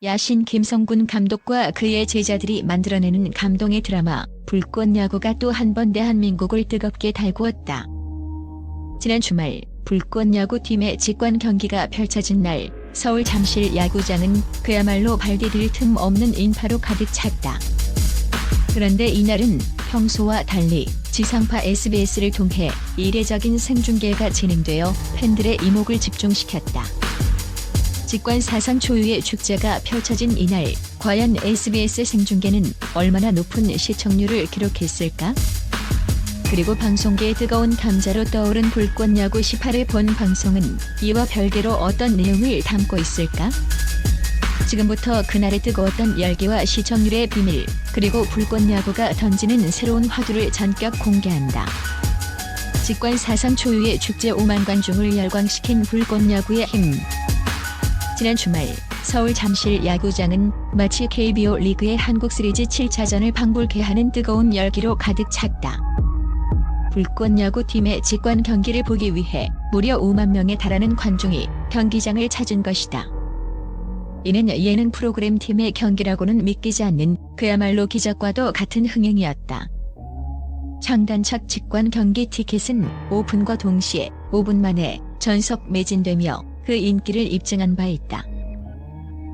야신 김성군 감독과 그의 제자들이 만들어내는 감동의 드라마 불꽃야구가 또 한 번 대한민국을 뜨겁게 달구었다. 지난 주말 불꽃야구팀의 직관 경기가 펼쳐진 날 서울 잠실 야구장은 그야말로 발 디딜 틈 없는 인파로 가득 찼다. 그런데 이날은 평소와 달리 지상파 SBS를 통해 이례적인 생중계가 진행되어 팬들의 이목을 집중시켰다. 직관 사상 초유의 축제가 펼쳐진 이날 과연 SBS 생중계는 얼마나 높은 시청률을 기록했을까? 그리고 방송계의 뜨거운 감자로 떠오른 불꽃야구 18회 본 방송은 이와 별개로 어떤 내용을 담고 있을까? 지금부터 그날의 뜨거웠던 열기와 시청률의 비밀, 그리고 불꽃야구가 던지는 새로운 화두를 전격 공개한다. 직관 사상 초유의 축제 5만 관중을 열광시킨 불꽃야구의 힘. 지난 주말 서울 잠실 야구장은 마치 KBO 리그의 한국 시리즈 7차전을 방불케 하는 뜨거운 열기로 가득 찼다. 불꽃야구팀의 직관 경기를 보기 위해 무려 5만 명에 달하는 관중이 경기장을 찾은 것이다. 이는 예능 프로그램 팀의 경기라고는 믿기지 않는 그야말로 기적과도 같은 흥행이었다. 장단착 직관 경기 티켓은 오픈과 동시에 5분 만에 전석 매진되며 그 인기를 입증한 바 있다.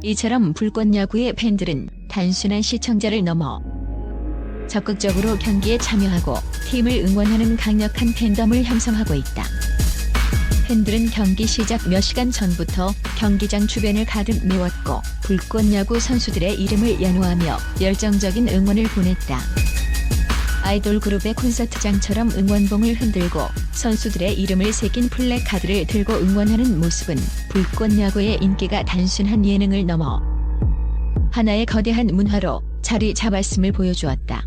이처럼 불꽃야구의 팬들은 단순한 시청자를 넘어 적극적으로 경기에 참여하고 팀을 응원하는 강력한 팬덤을 형성하고 있다. 팬들은 경기 시작 몇 시간 전부터 경기장 주변을 가득 메웠고 불꽃야구 선수들의 이름을 연호하며 열정적인 응원을 보냈다. 아이돌 그룹의 콘서트장처럼 응원봉을 흔들고 선수들의 이름을 새긴 플래카드를 들고 응원하는 모습은 불꽃야구의 인기가 단순한 예능을 넘어 하나의 거대한 문화로 자리 잡았음을 보여주었다.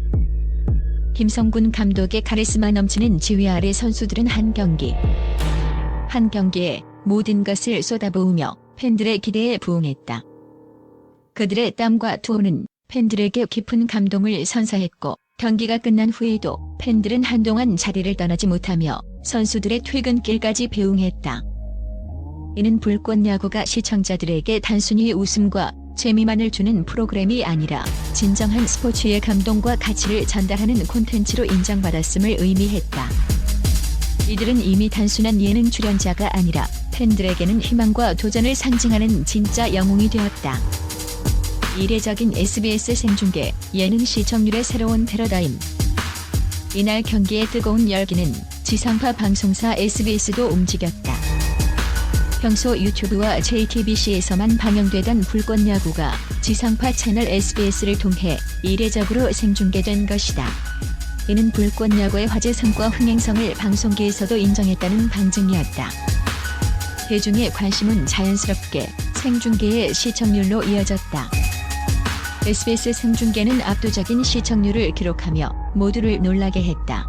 김성군 감독의 카리스마 넘치는 지휘 아래 선수들은 한 경기에 모든 것을 쏟아부으며 팬들의 기대에 부응했다. 그들의 땀과 투혼은 팬들에게 깊은 감동을 선사했고 경기가 끝난 후에도 팬들은 한동안 자리를 떠나지 못하며 선수들의 퇴근길까지 배웅했다. 이는 불꽃야구가 시청자들에게 단순히 웃음과 재미만을 주는 프로그램이 아니라 진정한 스포츠의 감동과 가치를 전달하는 콘텐츠로 인정받았음을 의미했다. 이들은 이미 단순한 예능 출연자가 아니라 팬들에게는 희망과 도전을 상징하는 진짜 영웅이 되었다. 이례적인 SBS 생중계, 예능 시청률의 새로운 패러다임. 이날 경기의 뜨거운 열기는 지상파 방송사 SBS도 움직였다. 평소 유튜브와 JTBC에서만 방영되던 불꽃야구가 지상파 채널 SBS를 통해 이례적으로 생중계된 것이다. 이는 불꽃야구의 화제성과 흥행성을 방송계에서도 인정했다는 방증이었다. 대중의 관심은 자연스럽게 생중계의 시청률로 이어졌다. SBS 생중계는 압도적인 시청률을 기록하며 모두를 놀라게 했다.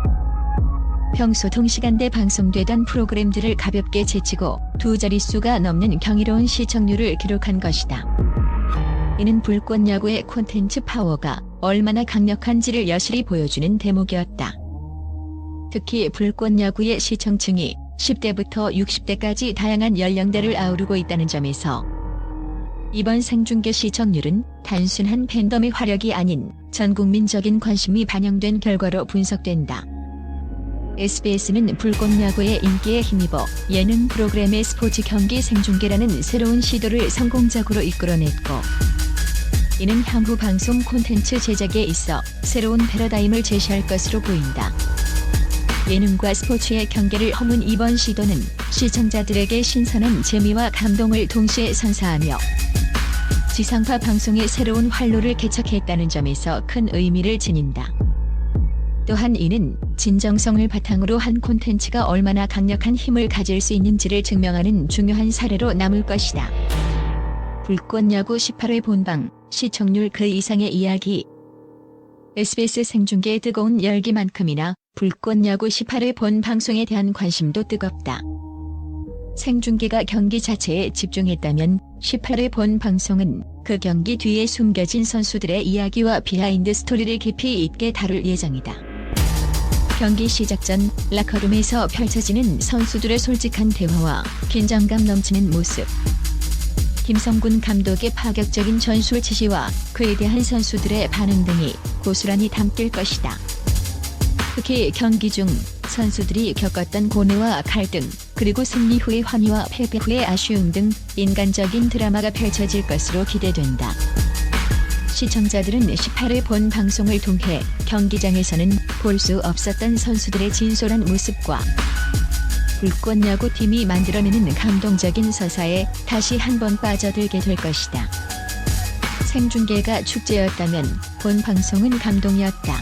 평소 동시간대 방송되던 프로그램들을 가볍게 제치고 두 자릿수가 넘는 경이로운 시청률을 기록한 것이다. 이는 불꽃야구의 콘텐츠 파워가 얼마나 강력한지를 여실히 보여주는 대목이었다. 특히 불꽃야구의 시청층이 10대부터 60대까지 다양한 연령대를 아우르고 있다는 점에서 이번 생중계 시청률은 단순한 팬덤의 화력이 아닌 전국민적인 관심이 반영된 결과로 분석된다. SBS는 불꽃야구의 인기에 힘입어 예능 프로그램의 스포츠 경기 생중계라는 새로운 시도를 성공적으로 이끌어냈고, 이는 향후 방송 콘텐츠 제작에 있어 새로운 패러다임을 제시할 것으로 보인다. 예능과 스포츠의 경계를 허문 이번 시도는 시청자들에게 신선한 재미와 감동을 동시에 선사하며 지상파 방송의 새로운 활로를 개척했다는 점에서 큰 의미를 지닌다. 또한 이는 진정성을 바탕으로 한 콘텐츠가 얼마나 강력한 힘을 가질 수 있는지를 증명하는 중요한 사례로 남을 것이다. 불꽃야구 18회 본방, 시청률 그 이상의 이야기. SBS 생중계의 뜨거운 열기만큼이나 불꽃야구 18회 본 방송에 대한 관심도 뜨겁다. 생중계가 경기 자체에 집중했다면 18회 본 방송은 그 경기 뒤에 숨겨진 선수들의 이야기와 비하인드 스토리를 깊이 있게 다룰 예정이다. 경기 시작 전 라커룸에서 펼쳐지는 선수들의 솔직한 대화와 긴장감 넘치는 모습. 김성군 감독의 파격적인 전술 지시와 그에 대한 선수들의 반응 등이 고스란히 담길 것이다. 특히 경기 중 선수들이 겪었던 고뇌와 갈등, 그리고 승리 후의 환희와 패배 후의 아쉬움 등 인간적인 드라마가 펼쳐질 것으로 기대된다. 시청자들은 18회 본 방송을 통해 경기장에서는 볼 수 없었던 선수들의 진솔한 모습과 불꽃야구팀이 만들어내는 감동적인 서사에 다시 한번 빠져들게 될 것이다. 생중계가 축제였다면 본 방송은 감동이었다.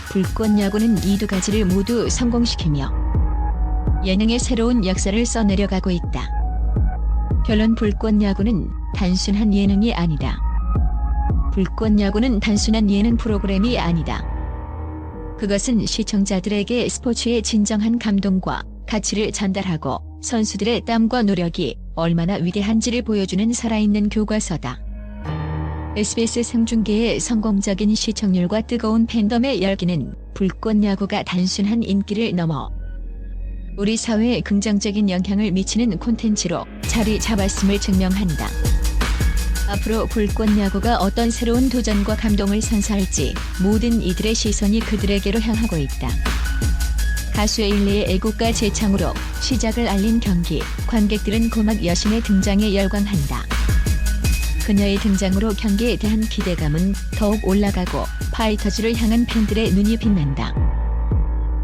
불꽃야구는 이 두 가지를 모두 성공시키며 예능의 새로운 역사를 써내려가고 있다. 결론: 불꽃야구는 단순한 예능이 아니다. 불꽃야구는 단순한 예능 프로그램이 아니다. 그것은 시청자들에게 스포츠의 진정한 감동과 가치를 전달하고 선수들의 땀과 노력이 얼마나 위대한지를 보여주는 살아있는 교과서다. SBS 생중계의 성공적인 시청률과 뜨거운 팬덤의 열기는 불꽃야구가 단순한 인기를 넘어 우리 사회에 긍정적인 영향을 미치는 콘텐츠로 자리 잡았음을 증명한다. 앞으로 불꽃야구가 어떤 새로운 도전과 감동을 선사할지 모든 이들의 시선이 그들에게로 향하고 있다. 가수 에일리의 애국가 재창으로 시작을 알린 경기, 관객들은 고막 여신의 등장에 열광한다. 그녀의 등장으로 경기에 대한 기대감은 더욱 올라가고 파이터즈를 향한 팬들의 눈이 빛난다.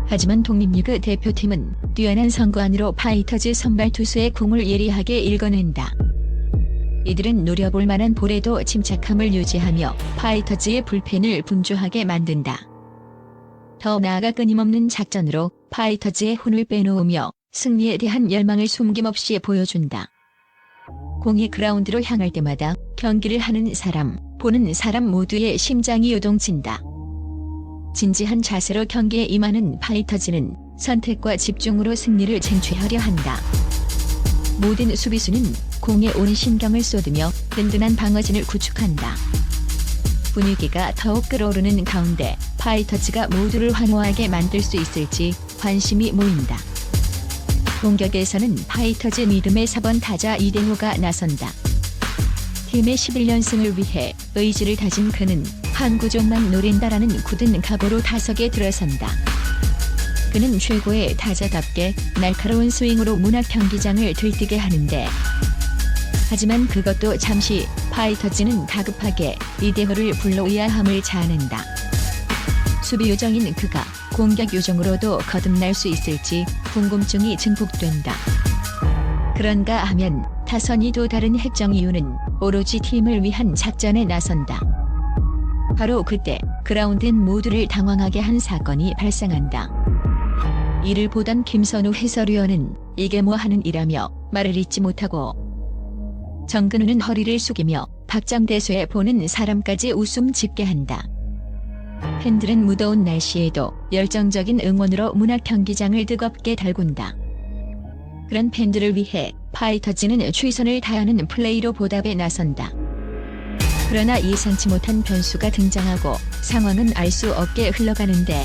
하지만 독립리그 대표팀은 뛰어난 선구안으로 파이터즈 선발 투수의 공을 예리하게 읽어낸다. 이들은 노려볼 만한 볼에도 침착함을 유지하며 파이터즈의 불펜을 분주하게 만든다. 더 나아가 끊임없는 작전으로 파이터즈의 혼을 빼놓으며 승리에 대한 열망을 숨김없이 보여준다. 공이 그라운드로 향할 때마다 경기를 하는 사람, 보는 사람 모두의 심장이 요동친다. 진지한 자세로 경기에 임하는 파이터즈는 선택과 집중으로 승리를 쟁취하려 한다. 모든 수비수는 공에 온 신경을 쏟으며 든든한 방어진을 구축한다. 분위기가 더욱 끌어오르는 가운데 파이터즈가 모두를 환호하게 만들 수 있을지 관심이 모인다. 공격에서는 파이터즈 믿음의 4번 타자 이대호가 나선다. 팀의 11연승을 위해 의지를 다진 그는 한 구종만 노린다라는 굳은 각오로 타석에 들어선다. 그는 최고의 타자답게 날카로운 스윙으로 문학 경기장을 들뜨게 하는데, 하지만 그것도 잠시. 파이터즈는 다급하게 이대호를 불러오야 함을 자아낸다. 수비 요정인 그가 공격 요정으로도 거듭날 수 있을지 궁금증이 증폭된다. 그런가 하면 타선이 또 다른 핵정 이유는 오로지 팀을 위한 작전에 나선다. 바로 그때 그라운드엔 모두를 당황하게 한 사건이 발생한다. 이를 보던 김선우 해설위원은 이게 뭐 하는 일이라며 말을 잇지 못하고 정근우는 허리를 숙이며 박장대소해 보는 사람까지 웃음 짓게 한다. 팬들은 무더운 날씨에도 열정적인 응원으로 문학 경기장을 뜨겁게 달군다. 그런 팬들을 위해 파이터즈는 최선을 다하는 플레이로 보답에 나선다. 그러나 예상치 못한 변수가 등장하고 상황은 알 수 없게 흘러가는데